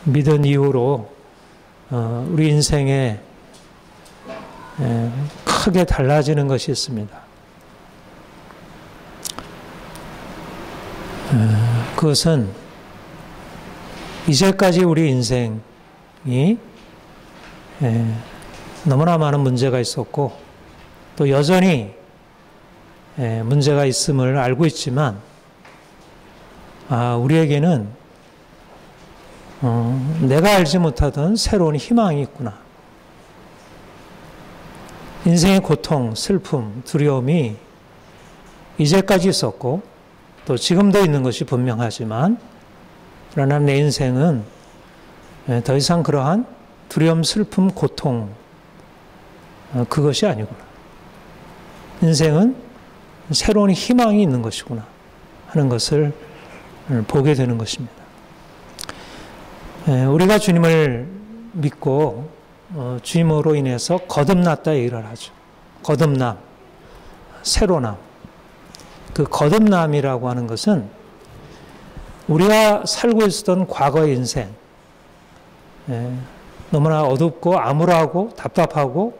믿은 이후로 우리 인생에 크게 달라지는 것이 있습니다. 그것은 이제까지 우리 인생이 너무나 많은 문제가 있었고 또 여전히 문제가 있음을 알고 있지만 우리에게는 내가 알지 못하던 새로운 희망이 있구나. 인생의 고통, 슬픔, 두려움이 이제까지 있었고 또 지금도 있는 것이 분명하지만 그러나 내 인생은 더 이상 그러한 두려움, 슬픔, 고통 그것이 아니구나. 인생은 새로운 희망이 있는 것이구나 하는 것을 보게 되는 것입니다. 우리가 주님을 믿고 주님으로 인해서 거듭났다 얘기를 하죠. 거듭남, 새로남. 그 거듭남이라고 하는 것은 우리가 살고 있었던 과거의 인생, 너무나 어둡고 암울하고 답답하고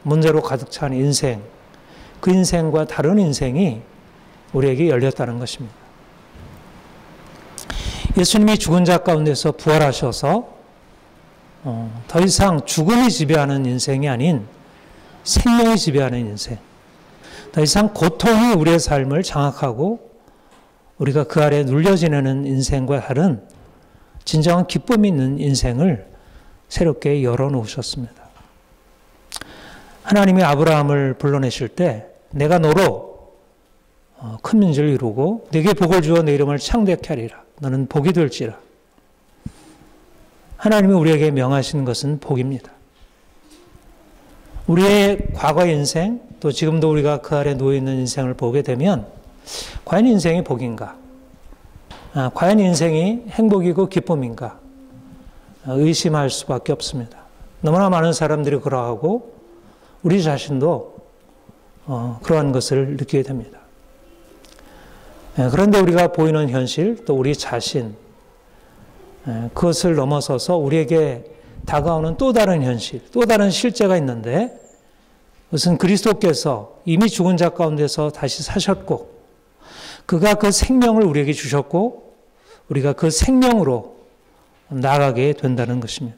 문제로 가득 찬 인생, 그 인생과 다른 인생이 우리에게 열렸다는 것입니다. 예수님이 죽은 자 가운데서 부활하셔서 더 이상 죽음이 지배하는 인생이 아닌 생명이 지배하는 인생, 더 이상 고통이 우리의 삶을 장악하고 우리가 그 아래 눌려 지내는 인생과 다른 진정한 기쁨이 있는 인생을 새롭게 열어놓으셨습니다. 하나님이 아브라함을 불러내실 때 내가 너로 큰 민족을 이루고 네게 복을 주어 내 이름을 창대케 하리라. 너는 복이 될지라. 하나님이 우리에게 명하시는 것은 복입니다. 우리의 과거의 인생 또 지금도 우리가 그 아래 놓여있는 인생을 보게 되면 과연 인생이 복인가? 과연 인생이 행복이고 기쁨인가? 의심할 수밖에 없습니다. 너무나 많은 사람들이 그러하고 우리 자신도 그러한 것을 느끼게 됩니다. 그런데 우리가 보이는 현실 또 우리 자신 그것을 넘어서서 우리에게 다가오는 또 다른 현실, 또 다른 실제가 있는데 그것은 그리스도께서 이미 죽은 자 가운데서 다시 사셨고 그가 그 생명을 우리에게 주셨고 우리가 그 생명으로 나아가게 된다는 것입니다.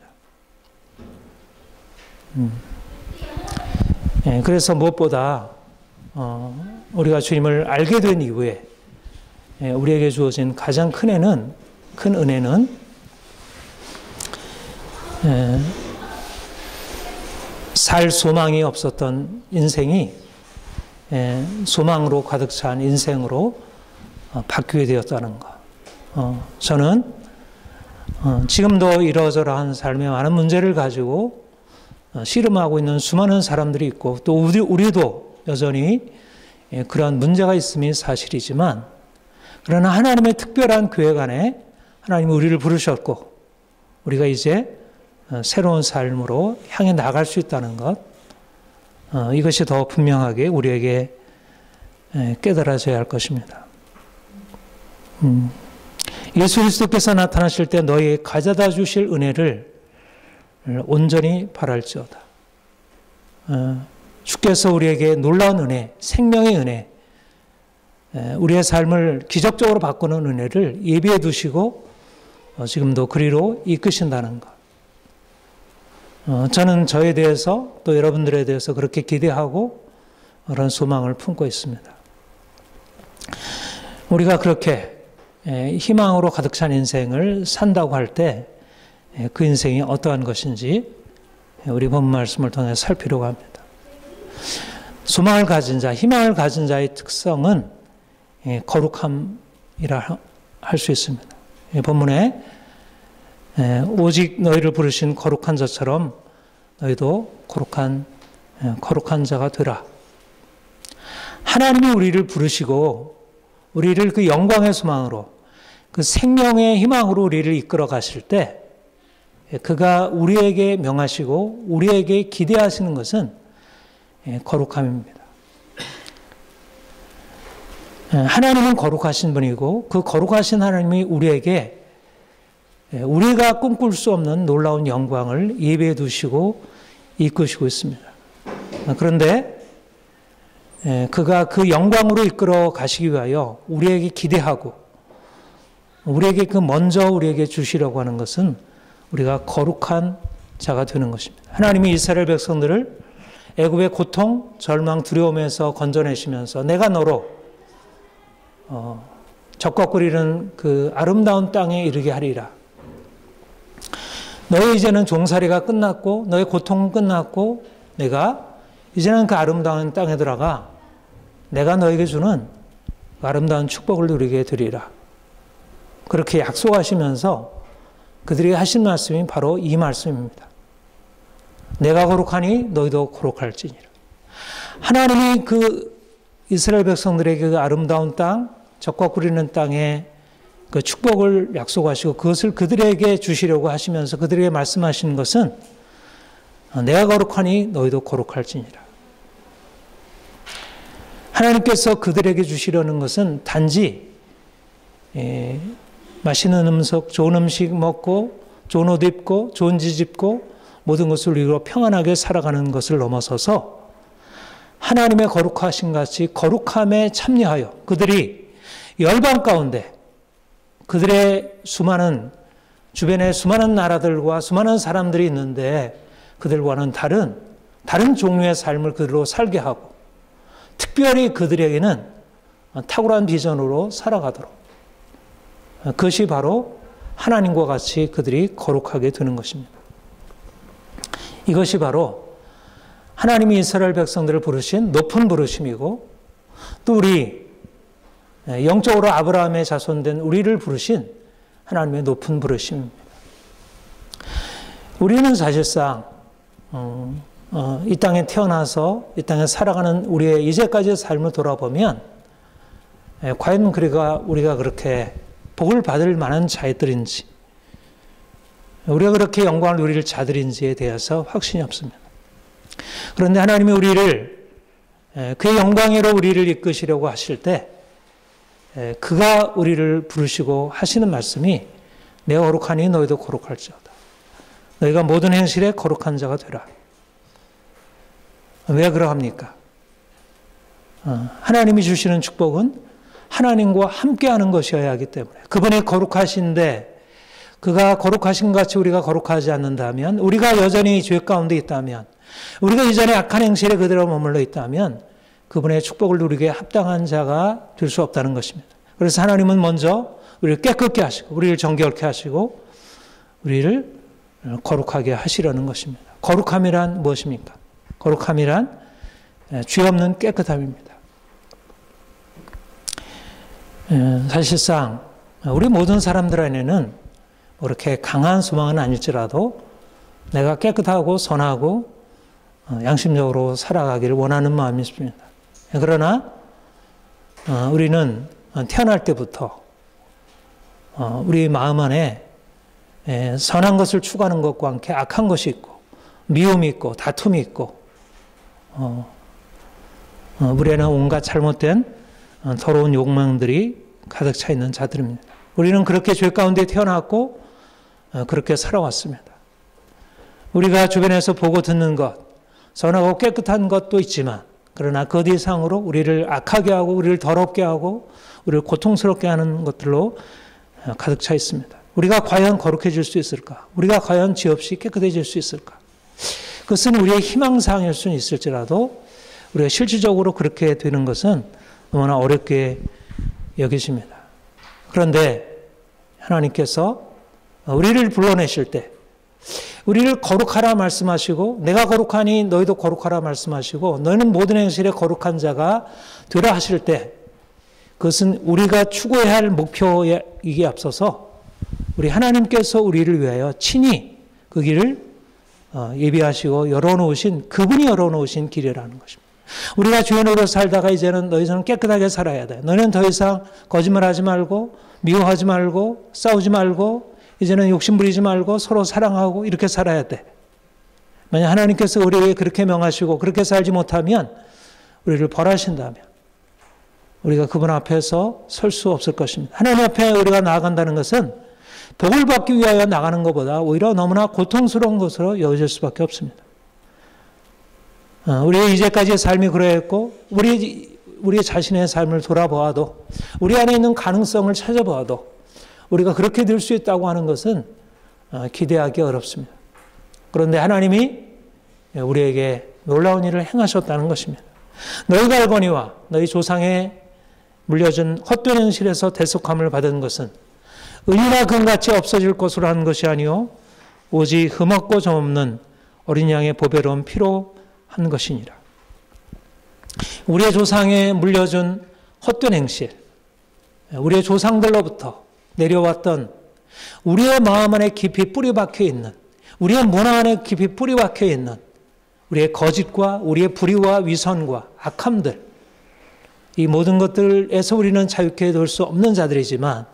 그래서 무엇보다 우리가 주님을 알게 된 이후에 우리에게 주어진 가장 큰 은혜는 살 소망이 없었던 인생이 소망으로 가득 찬 인생으로 바뀌게 되었다는 것. 저는 지금도 이러저러한 삶의 많은 문제를 가지고 씨름하고 있는 수많은 사람들이 있고 또 우리도 여전히 그러한 문제가 있음이 사실이지만 그러나 하나님의 특별한 계획 안에 하나님이 우리를 부르셨고 우리가 이제 새로운 삶으로 향해 나갈 수 있다는 것, 이것이 더 분명하게 우리에게 깨달아져야 할 것입니다. 예수 그리스도께서 나타나실 때 너희에게 가져다 주실 은혜를 온전히 바랄지어다. 주께서 우리에게 놀라운 은혜, 생명의 은혜, 우리의 삶을 기적적으로 바꾸는 은혜를 예비해 두시고 지금도 그리로 이끄신다는 것. 저는 저에 대해서 또 여러분들에 대해서 그렇게 기대하고 그런 소망을 품고 있습니다. 우리가 그렇게 희망으로 가득 찬 인생을 산다고 할 때 그 인생이 어떠한 것인지 우리 본 말씀을 통해 살피려고 합니다. 소망을 가진 자, 희망을 가진 자의 특성은 거룩함이라 할 수 있습니다. 본문에 오직 너희를 부르신 거룩한 자처럼 너희도 거룩한 자가 되라. 하나님이 우리를 부르시고 우리를 그 영광의 소망으로 그 생명의 희망으로 우리를 이끌어 가실 때 그가 우리에게 명하시고 우리에게 기대하시는 것은 거룩함입니다. 하나님은 거룩하신 분이고 그 거룩하신 하나님이 우리에게 우리가 꿈꿀 수 없는 놀라운 영광을 예배해 두시고 이끄시고 있습니다. 그런데 그가 그 영광으로 이끌어 가시기 위하여 우리에게 기대하고 우리에게 먼저 우리에게 주시려고 하는 것은 우리가 거룩한 자가 되는 것입니다. 하나님이 이스라엘 백성들을 애굽의 고통, 절망, 두려움에서 건져내시면서 내가 너로 적과 꿀이는 그 아름다운 땅에 이르게 하리라. 너의 이제는 종살이가 끝났고 너의 고통은 끝났고 내가 이제는 그 아름다운 땅에 들어가 내가 너에게 주는 그 아름다운 축복을 누리게 되리라. 그렇게 약속하시면서 그들이 하신 말씀이 바로 이 말씀입니다. 내가 거룩하니 너희도 거룩할지니라. 하나님이 그 이스라엘 백성들에게 그 아름다운 땅, 적과 꿀이는 땅에 그 축복을 약속하시고 그것을 그들에게 주시려고 하시면서 그들에게 말씀하시는 것은 내가 거룩하니 너희도 거룩할지니라. 하나님께서 그들에게 주시려는 것은 단지 맛있는 음식, 좋은 음식 먹고 좋은 옷 입고 좋은 집 짓고 모든 것을 이루어 평안하게 살아가는 것을 넘어서서 하나님의 거룩하신 같이 거룩함에 참여하여 그들이 열방 가운데 그들의 주변에 수많은 나라들과 수많은 사람들이 있는데 그들과는 다른 종류의 삶을 그들로 살게 하고 특별히 그들에게는 탁월한 비전으로 살아가도록 그것이 바로 하나님과 같이 그들이 거룩하게 되는 것입니다. 이것이 바로 하나님이 이스라엘 백성들을 부르신 높은 부르심이고 또 우리 영적으로 아브라함의 자손된 우리를 부르신 하나님의 높은 부르심입니다. 우리는 사실상 이 땅에 태어나서 이 땅에 살아가는 우리의 이제까지의 삶을 돌아보면 과연 우리가 그렇게 복을 받을 만한 자들인지 우리가 그렇게 영광을 누릴 자들인지에 대해서 확신이 없습니다. 그런데 하나님이 우리를 그의 영광으로 우리를 이끄시려고 하실 때 그가 우리를 부르시고 하시는 말씀이 내가 거룩하니 너희도 거룩할지어다. 너희가 모든 행실에 거룩한 자가 되라. 왜 그러합니까? 하나님이 주시는 축복은 하나님과 함께하는 것이어야 하기 때문에 그분이 거룩하신데 그가 거룩하신 것 같이 우리가 거룩하지 않는다면 우리가 여전히 죄 가운데 있다면 우리가 이전에 악한 행실에 그대로 머물러 있다면 그분의 축복을 누리기에 합당한 자가 될 수 없다는 것입니다. 그래서 하나님은 먼저 우리를 깨끗게 하시고 우리를 정결케 하시고 우리를 거룩하게 하시려는 것입니다. 거룩함이란 무엇입니까? 거룩함이란 죄 없는 깨끗함입니다. 사실상 우리 모든 사람들 안에는 그렇게 강한 소망은 아닐지라도 내가 깨끗하고 선하고 양심적으로 살아가기를 원하는 마음이 있습니다. 그러나 우리는 태어날 때부터 우리 마음 안에 선한 것을 추구하는 것과 함께 악한 것이 있고 미움이 있고 다툼이 있고 우리는 온갖 잘못된 더러운 욕망들이 가득 차 있는 자들입니다. 우리는 그렇게 죄 가운데 태어났고 그렇게 살아왔습니다. 우리가 주변에서 보고 듣는 것, 선하고 깨끗한 것도 있지만 그러나 그 이상으로 우리를 악하게 하고 우리를 더럽게 하고 우리를 고통스럽게 하는 것들로 가득 차 있습니다. 우리가 과연 거룩해질 수 있을까? 우리가 과연 죄 없이 깨끗해질 수 있을까? 그것은 우리의 희망사항일 수는 있을지라도 우리가 실질적으로 그렇게 되는 것은 너무나 어렵게 여기십니다. 그런데 하나님께서 우리를 불러내실 때 우리를 거룩하라 말씀하시고 내가 거룩하니 너희도 거룩하라 말씀하시고 너희는 모든 행실에 거룩한 자가 되라 하실 때 그것은 우리가 추구해야 할 목표이기에 앞서서 우리 하나님께서 우리를 위하여 친히 그 길을 예비하시고 열어놓으신 그분이 열어놓으신 길이라는 것입니다. 우리가 죄인으로 살다가 이제는 너희는 깨끗하게 살아야 돼. 너희는 더 이상 거짓말하지 말고 미워하지 말고 싸우지 말고 이제는 욕심 부리지 말고 서로 사랑하고 이렇게 살아야 돼. 만약 하나님께서 우리에게 그렇게 명하시고 그렇게 살지 못하면 우리를 벌하신다면 우리가 그분 앞에서 설 수 없을 것입니다. 하나님 앞에 우리가 나아간다는 것은 복을 받기 위하여 나가는 것보다 오히려 너무나 고통스러운 것으로 여겨질 수밖에 없습니다. 우리의 이제까지의 삶이 그러했고 우리 자신의 삶을 돌아보아도 우리 안에 있는 가능성을 찾아보아도 우리가 그렇게 될 수 있다고 하는 것은 기대하기 어렵습니다. 그런데 하나님이 우리에게 놀라운 일을 행하셨다는 것입니다. 너희가 알거니와 너희 조상에 물려준 헛된 행실에서 대속함을 받은 것은 은이나 금같이 없어질 것으로 한 것이 아니요 오직 흠없고 점없는 어린 양의 보배로운 피로 한 것이니라. 우리의 조상에 물려준 헛된 행실, 우리의 조상들로부터 내려왔던 우리의 마음 안에 깊이 뿌리 박혀 있는, 우리의 문화 안에 깊이 뿌리 박혀 있는 우리의 거짓과 우리의 불의와 위선과 악함들, 이 모든 것들에서 우리는 자유케 될 수 없는 자들이지만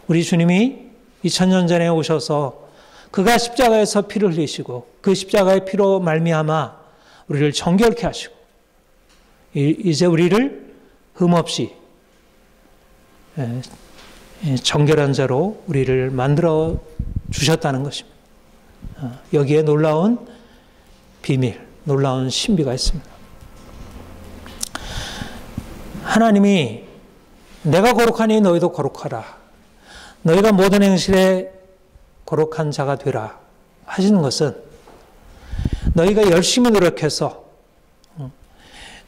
우리 주님이 2000년 전에 오셔서 그가 십자가에서 피를 흘리시고 그 십자가의 피로 말미암아 우리를 정결케 하시고 이제 우리를 흠없이 정결한 자로 우리를 만들어 주셨다는 것입니다. 여기에 놀라운 비밀, 놀라운 신비가 있습니다. 하나님이 내가 거룩하니 너희도 거룩하라. 너희가 모든 행실에 거룩한 자가 되라 하시는 것은 너희가 열심히 노력해서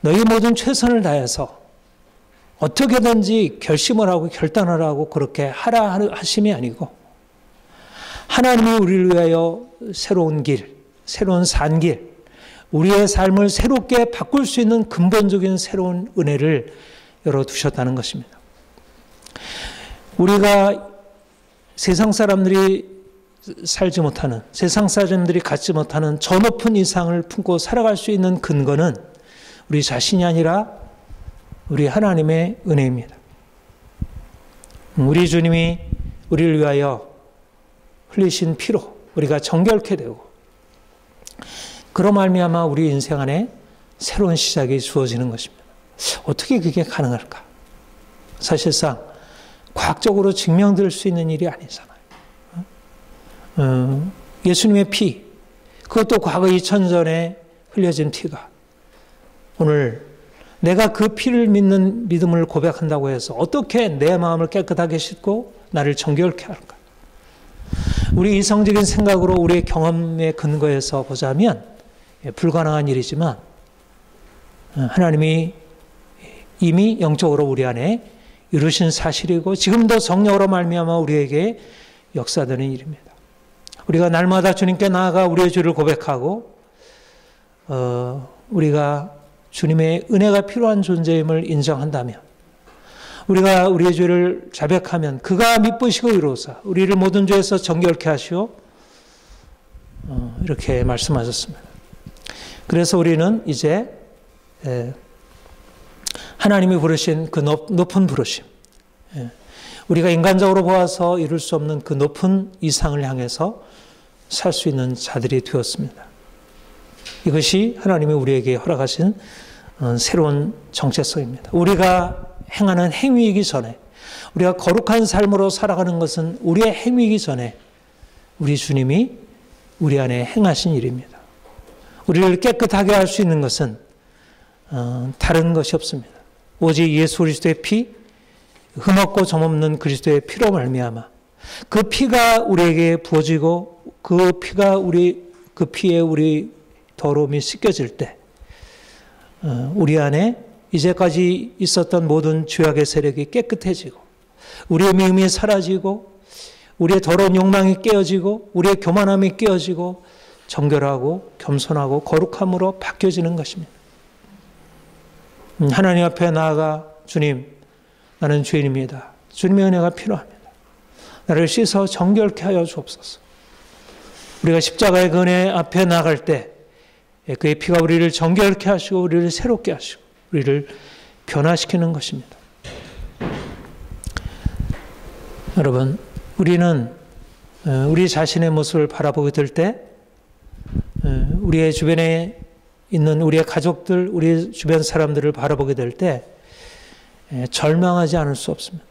너희 모든 최선을 다해서 어떻게든지 결심을 하고 결단을 하고 그렇게 하라 하심이 아니고 하나님이 우리를 위하여 새로운 길, 새로운 산길, 우리의 삶을 새롭게 바꿀 수 있는 근본적인 새로운 은혜를 열어두셨다는 것입니다. 우리가 세상 사람들이 살지 못하는, 세상 사람들이 갖지 못하는 저 높은 이상을 품고 살아갈 수 있는 근거는 우리 자신이 아니라 우리 하나님의 은혜입니다. 우리 주님이 우리를 위하여 흘리신 피로 우리가 정결케 되고 그로 말미암아 우리 인생 안에 새로운 시작이 주어지는 것입니다. 어떻게 그게 가능할까? 사실상 과학적으로 증명될 수 있는 일이 아니잖아요. 예수님의 피, 그것도 과거 2000년 전에 흘려진 피가 오늘 내가 그 피를 믿는 믿음을 고백한다고 해서 어떻게 내 마음을 깨끗하게 씻고 나를 정결케 할까? 우리 이성적인 생각으로 우리의 경험의 근거에서 보자면 불가능한 일이지만 하나님이 이미 영적으로 우리 안에 이루신 사실이고 지금도 성령으로 말미암아 우리에게 역사되는 일입니다. 우리가 날마다 주님께 나아가 우리의 죄를 고백하고 우리가 주님의 은혜가 필요한 존재임을 인정한다면 우리가 우리의 죄를 자백하면 그가 미쁘시고 이로사 우리를 모든 죄에서 정결케 하시오 이렇게 말씀하셨습니다. 그래서 우리는 이제 하나님이 부르신 그 높은 부르심, 우리가 인간적으로 보아서 이룰 수 없는 그 높은 이상을 향해서 살 수 있는 자들이 되었습니다. 이것이 하나님이 우리에게 허락하신 새로운 정체성입니다. 우리가 행하는 행위이기 전에, 우리가 거룩한 삶으로 살아가는 것은 우리의 행위이기 전에 우리 주님이 우리 안에 행하신 일입니다. 우리를 깨끗하게 할 수 있는 것은 다른 것이 없습니다. 오직 예수 그리스도의 피, 흠없고 점없는 그리스도의 피로 말미암아 그 피가 우리에게 부어지고 그 피가 그 피에 우리 더러움이 씻겨질 때 우리 안에 이제까지 있었던 모든 죄악의 세력이 깨끗해지고 우리의 미움이 사라지고 우리의 더러운 욕망이 깨어지고 우리의 교만함이 깨어지고 정결하고 겸손하고 거룩함으로 바뀌어지는 것입니다. 하나님 앞에 나아가 주님, 나는 죄인입니다. 주님의 은혜가 필요합니다. 나를 씻어 정결케 하여 주옵소서. 우리가 십자가의 그 은혜 앞에 나아갈 때 그의 피가 우리를 정결케 하시고 우리를 새롭게 하시고 우리를 변화시키는 것입니다. 여러분, 우리는 우리 자신의 모습을 바라보게 될 때 우리의 주변에 있는 우리의 가족들, 우리 주변 사람들을 바라보게 될 때 절망하지 않을 수 없습니다.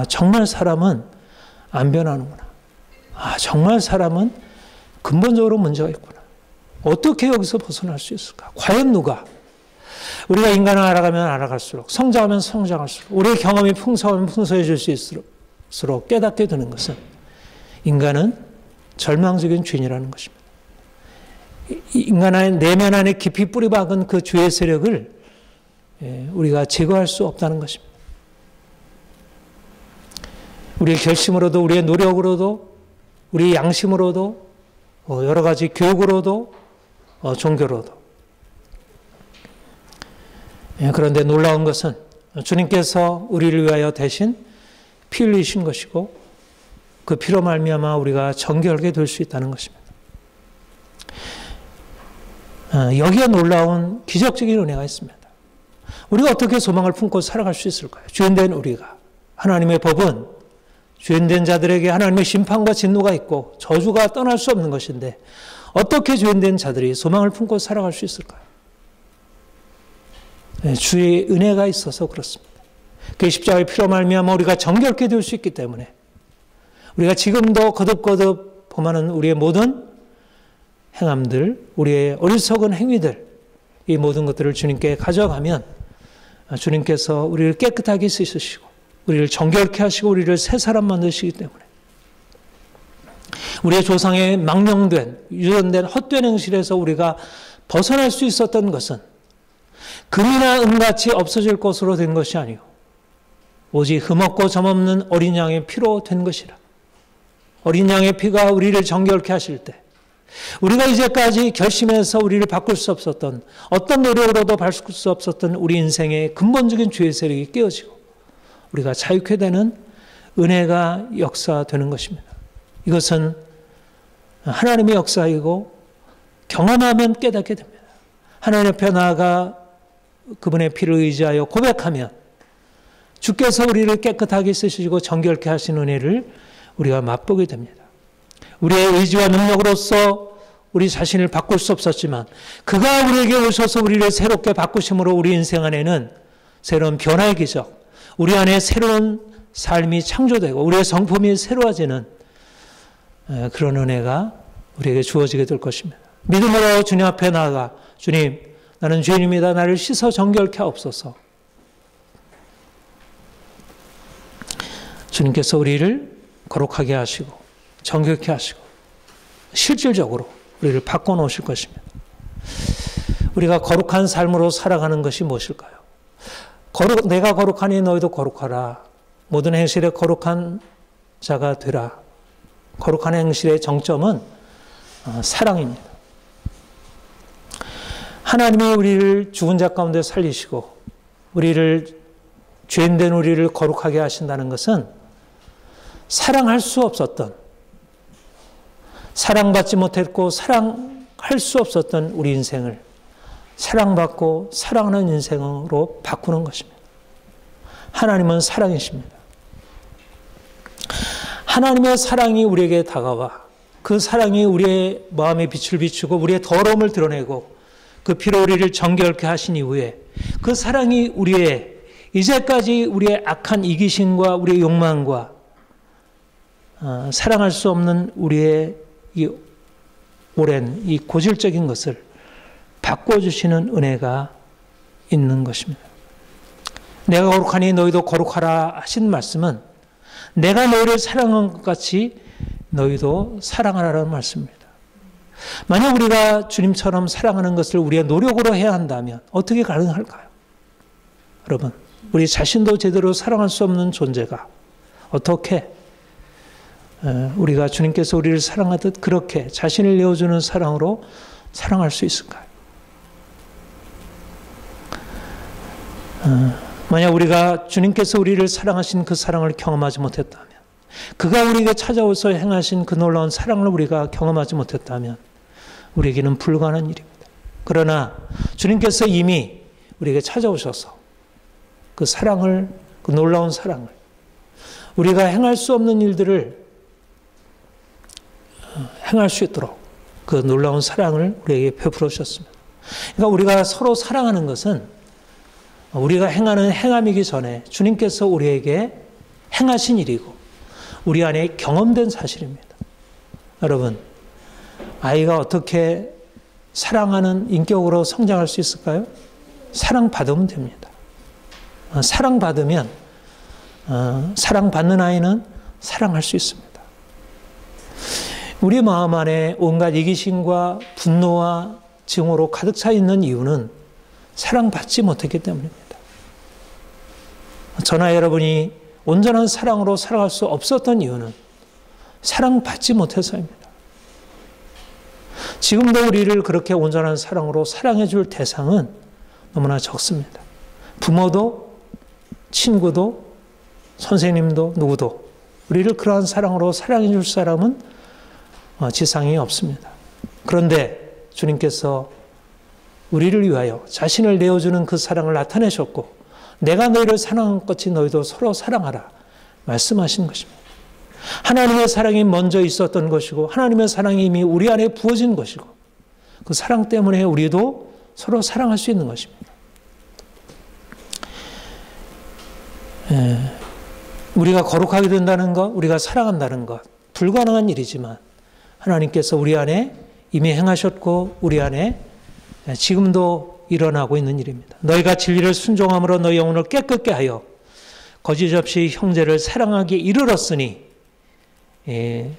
정말 사람은 안 변하는구나. 아, 정말 사람은 근본적으로 문제가 있구나. 어떻게 여기서 벗어날 수 있을까? 과연 누가? 우리가 인간을 알아가면 알아갈수록, 성장하면 성장할수록, 우리의 경험이 풍성하면 풍성해질 수 있을수록 깨닫게 되는 것은 인간은 절망적인 죄인이라는 것입니다. 인간의 내면 안에 깊이 뿌리박은 그 죄의 세력을 우리가 제거할 수 없다는 것입니다. 우리의 결심으로도, 우리의 노력으로도, 우리의 양심으로도, 여러 가지 교육으로도, 종교로도. 그런데 놀라운 것은 주님께서 우리를 위하여 대신 피 흘리신 것이고 그 피로 말미암아 우리가 정결하게 될 수 있다는 것입니다. 여기에 놀라운 기적적인 은혜가 있습니다. 우리가 어떻게 소망을 품고 살아갈 수 있을까요? 죄인된 우리가. 하나님의 법은 죄인된 자들에게 하나님의 심판과 진노가 있고 저주가 떠날 수 없는 것인데 어떻게 죄인된 자들이 소망을 품고 살아갈 수 있을까요? 주의 은혜가 있어서 그렇습니다. 그 십자가의 피로 말미암아 우리가 정결케 될 수 있기 때문에 우리가 지금도 거듭거듭 범하는 우리의 모든 행함들, 우리의 어리석은 행위들, 이 모든 것들을 주님께 가져가면 주님께서 우리를 깨끗하게 씻으시고 우리를 정결케 하시고 우리를 새 사람 만드시기 때문에 우리의 조상의 망령된, 유전된 헛된 행실에서 우리가 벗어날 수 있었던 것은 금이나 은같이 없어질 것으로 된 것이 아니요 오직 흠없고 점없는 어린 양의 피로 된 것이라. 어린 양의 피가 우리를 정결케 하실 때 우리가 이제까지 결심해서 우리를 바꿀 수 없었던 어떤 노력으로도 바꿀 수 없었던 우리 인생의 근본적인 죄의 세력이 깨어지고 우리가 자유케 되는 은혜가 역사되는 것입니다. 이것은 하나님의 역사이고 경험하면 깨닫게 됩니다. 하나님 옆에 나아가 그분의 피를 의지하여 고백하면 주께서 우리를 깨끗하게 쓰시고 정결케 하신 은혜를 우리가 맛보게 됩니다. 우리의 의지와 능력으로서 우리 자신을 바꿀 수 없었지만 그가 우리에게 오셔서 우리를 새롭게 바꾸심으로 우리 인생 안에는 새로운 변화의 기적, 우리 안에 새로운 삶이 창조되고 우리의 성품이 새로워지는 그런 은혜가 우리에게 주어지게 될 것입니다. 믿음으로 주님 앞에 나아가 주님, 나는 죄인입니다. 나를 씻어 정결케 하옵소서. 주님께서 우리를 거룩하게 하시고 정결케 하시고 실질적으로 우리를 바꿔놓으실 것입니다. 우리가 거룩한 삶으로 살아가는 것이 무엇일까요? 내가 거룩하니 너희도 거룩하라. 모든 행실에 거룩한 자가 되라. 거룩한 행실의 정점은 사랑입니다. 하나님이 우리를 죽은 자 가운데 살리시고 죄인된 우리를 거룩하게 하신다는 것은 사랑할 수 없었던, 사랑받지 못했고 사랑할 수 없었던 우리 인생을 사랑받고 사랑하는 인생으로 바꾸는 것입니다. 하나님은 사랑이십니다. 하나님의 사랑이 우리에게 다가와 그 사랑이 우리의 마음의 빛을 비추고 우리의 더러움을 드러내고 그 피로 우리를 정결케 하신 이후에 그 사랑이 우리의 이제까지 우리의 악한 이기심과 우리의 욕망과 사랑할 수 없는 우리의 이 오랜 이 고질적인 것을 바꿔주시는 은혜가 있는 것입니다. 내가 거룩하니 너희도 거룩하라 하신 말씀은 내가 너희를 사랑한 것 같이 너희도 사랑하라는 말씀입니다. 만약 우리가 주님처럼 사랑하는 것을 우리의 노력으로 해야 한다면 어떻게 가능할까요? 여러분, 우리 자신도 제대로 사랑할 수 없는 존재가 어떻게 우리가 주님께서 우리를 사랑하듯 그렇게 자신을 내어주는 사랑으로 사랑할 수 있을까요? 만약 우리가 주님께서 우리를 사랑하신 그 사랑을 경험하지 못했다면, 그가 우리에게 찾아오서 행하신 그 놀라운 사랑을 우리가 경험하지 못했다면 우리에게는 불가능한 일입니다. 그러나 주님께서 이미 우리에게 찾아오셔서 그 사랑을, 그 놀라운 사랑을, 우리가 행할 수 없는 일들을 행할 수 있도록 그 놀라운 사랑을 우리에게 베풀어 주셨습니다. 그러니까 우리가 서로 사랑하는 것은 우리가 행하는 행함이기 전에 주님께서 우리에게 행하신 일이고 우리 안에 경험된 사실입니다. 여러분, 아이가 어떻게 사랑하는 인격으로 성장할 수 있을까요? 사랑받으면 됩니다. 사랑받으면, 사랑받는 아이는 사랑할 수 있습니다. 우리 마음 안에 온갖 이기심과 분노와 증오로 가득 차 있는 이유는 사랑받지 못했기 때문입니다. 저나 여러분이 온전한 사랑으로 살아갈 수 없었던 이유는 사랑받지 못해서입니다. 지금도 우리를 그렇게 온전한 사랑으로 사랑해 줄 대상은 너무나 적습니다. 부모도, 친구도, 선생님도, 누구도 우리를 그러한 사랑으로 사랑해 줄 사람은 지상에 없습니다. 그런데 주님께서 우리를 위하여 자신을 내어주는 그 사랑을 나타내셨고, 내가 너희를 사랑한 것이 너희도 서로 사랑하라 말씀하신 것입니다. 하나님의 사랑이 먼저 있었던 것이고, 하나님의 사랑이 이미 우리 안에 부어진 것이고, 그 사랑 때문에 우리도 서로 사랑할 수 있는 것입니다. 우리가 거룩하게 된다는 것, 우리가 사랑한다는 것, 불가능한 일이지만 하나님께서 우리 안에 이미 행하셨고 우리 안에 지금도 일어나고 있는 일입니다. 너희가 진리를 순종함으로 너희 영혼을 깨끗게 하여 거짓 없이 형제를 사랑하기에 이르렀으니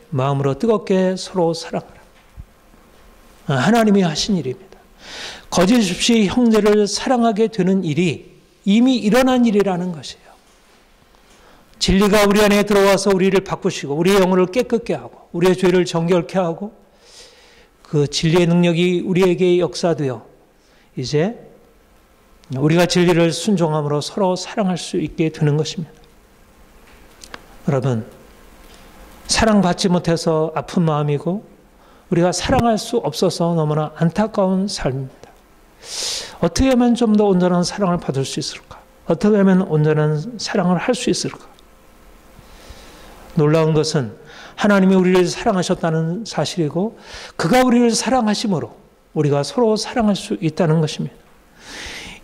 마음으로 뜨겁게 서로 사랑하라. 하나님이 하신 일입니다. 거짓 없이 형제를 사랑하게 되는 일이 이미 일어난 일이라는 것이에요. 진리가 우리 안에 들어와서 우리를 바꾸시고 우리의 영혼을 깨끗게 하고 우리의 죄를 정결케 하고 그 진리의 능력이 우리에게 역사되어 이제 우리가 진리를 순종함으로 서로 사랑할 수 있게 되는 것입니다. 여러분, 사랑받지 못해서 아픈 마음이고 우리가 사랑할 수 없어서 너무나 안타까운 삶입니다. 어떻게 하면 좀 더 온전한 사랑을 받을 수 있을까? 어떻게 하면 온전한 사랑을 할 수 있을까? 놀라운 것은 하나님이 우리를 사랑하셨다는 사실이고 그가 우리를 사랑하심으로 우리가 서로 사랑할 수 있다는 것입니다.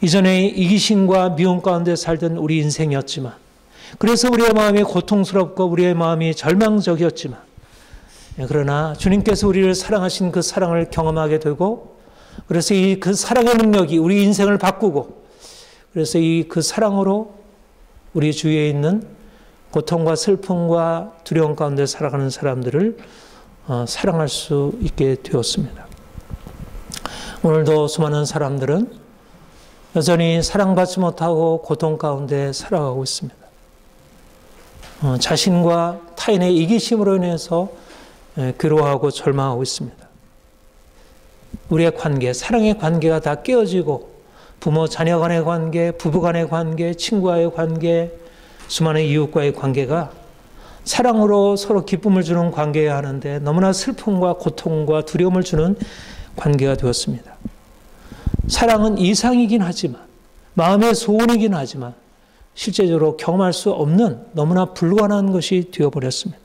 이전에 이기심과 미움 가운데 살던 우리 인생이었지만, 그래서 우리의 마음이 고통스럽고 우리의 마음이 절망적이었지만, 그러나 주님께서 우리를 사랑하신 그 사랑을 경험하게 되고, 그래서 이 그 사랑의 능력이 우리 인생을 바꾸고, 그래서 이 그 사랑으로 우리 주위에 있는 고통과 슬픔과 두려움 가운데 살아가는 사람들을 사랑할 수 있게 되었습니다. 오늘도 수많은 사람들은 여전히 사랑받지 못하고 고통 가운데 살아가고 있습니다. 자신과 타인의 이기심으로 인해서 괴로워하고 절망하고 있습니다. 우리의 관계, 사랑의 관계가 다 깨어지고 부모 자녀 간의 관계, 부부 간의 관계, 친구와의 관계, 수많은 이웃과의 관계가 사랑으로 서로 기쁨을 주는 관계여야 하는데 너무나 슬픔과 고통과 두려움을 주는 관계가 되었습니다. 사랑은 이상이긴 하지만, 마음의 소원이긴 하지만 실제적으로 경험할 수 없는 너무나 불가능한 것이 되어버렸습니다.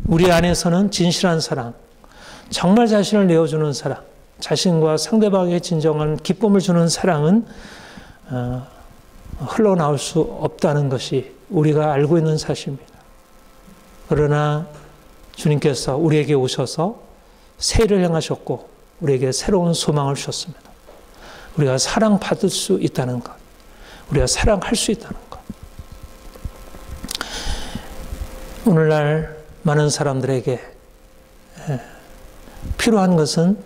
우리 안에서는 진실한 사랑, 정말 자신을 내어주는 사랑, 자신과 상대방에게 진정한 기쁨을 주는 사랑은 흘러나올 수 없다는 것이 우리가 알고 있는 사실입니다. 그러나 주님께서 우리에게 오셔서 세일을 행하셨고 우리에게 새로운 소망을 주셨습니다. 우리가 사랑받을 수 있다는 것, 우리가 사랑할 수 있다는 것. 오늘날 많은 사람들에게 필요한 것은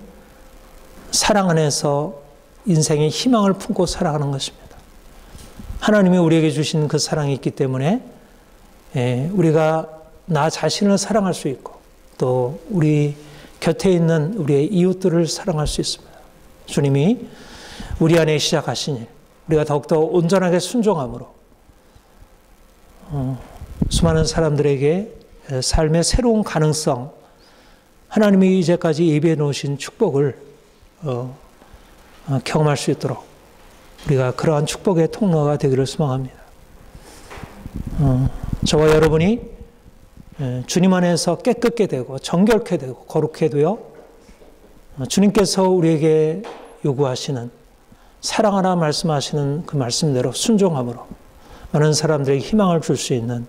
사랑 안에서 인생의 희망을 품고 살아가는 것입니다. 하나님이 우리에게 주신 그 사랑이 있기 때문에 우리가 나 자신을 사랑할 수 있고 또 우리 곁에 있는 우리의 이웃들을 사랑할 수 있습니다. 주님이 우리 안에 시작하신 일, 우리가 더욱더 온전하게 순종함으로 수많은 사람들에게 삶의 새로운 가능성, 하나님이 이제까지 예비해 놓으신 축복을 경험할 수 있도록 우리가 그러한 축복의 통로가 되기를 소망합니다. 저와 여러분이 주님 안에서 깨끗게 되고 정결케 되고 거룩해 되어 주님께서 우리에게 요구하시는 사랑하라 말씀하시는 그 말씀대로 순종함으로 많은 사람들에게 희망을 줄 수 있는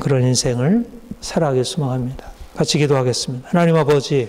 그런 인생을 살아가길 소망합니다. 같이 기도하겠습니다. 하나님 아버지,